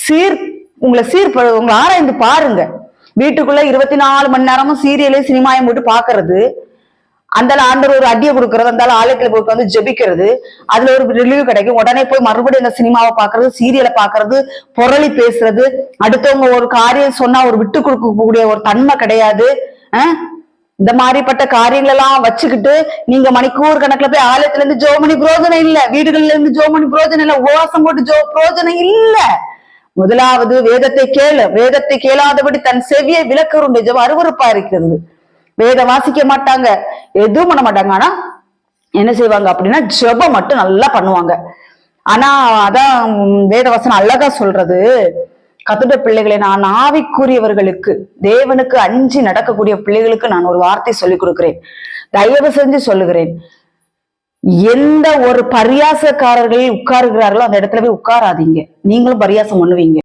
சீர் உங்களை உங்களை ஆராய்ந்து பாருங்க. வீட்டுக்குள்ள 24 மணி நேரமும் சீரியலே சினிமாயம் போட்டு பாக்குறது, அந்த ஆண்டவர் ஒரு அடியை கொடுக்கறது, அந்த ஆலயத்துல போய் வந்து ஜெபிக்கிறது, அதுல ஒரு ரிலீவ் கிடைக்கும், உடனே போய் மறுபடியும் அந்த சினிமாவை பாக்குறது, சீரியலை பாக்குறது, புரளி பேசுறது, அடுத்தவங்க ஒரு காரியம் சொன்னா ஒரு விட்டு கொடுக்கக்கூடிய ஒரு தன்மை கிடையாது. இந்த மாதிரிப்பட்ட காரியங்கள் எல்லாம் வச்சுக்கிட்டு நீங்க மணிக்கூர் கணக்குல போய் ஆலயத்துல இருந்து ஜோமணி புரோஜனம் இல்ல, வீடுகள்ல இருந்து ஜோமணி புரோஜனம் இல்ல, உபவாசம் போட்டு புரோஜனம் இல்ல. முதலாவது வேதத்தை கேளு. வேதத்தை கேளாதபடி தன் செவியை விளக்கருடைய ஜெபம் அருவருப்பா இருக்கிறது. வேதம் வாசிக்க மாட்டாங்க, எதுவும் பண்ண மாட்டாங்க. ஆனா என்ன செய்வாங்க அப்படின்னா ஜெபம் மட்டும் நல்லா பண்ணுவாங்க. ஆனா அதான் வேதவசனம் அழகா சொல்றது, கத்துட பிள்ளைகளை, நான் ஆவிக்குரியவர்களுக்கு, தேவனுக்கு அஞ்சி நடக்கக்கூடிய பிள்ளைகளுக்கு நான் ஒரு வார்த்தை சொல்லிக் கொடுக்கிறேன். தயவு செஞ்சு சொல்லுகிறேன், எந்த ஒரு பரியாசக்காரர்கள் உட்காருகிறார்களோ அந்த இடத்துல போய் உட்காராதீங்க. நீங்களும் பரியாசம் பண்ணுவீங்க.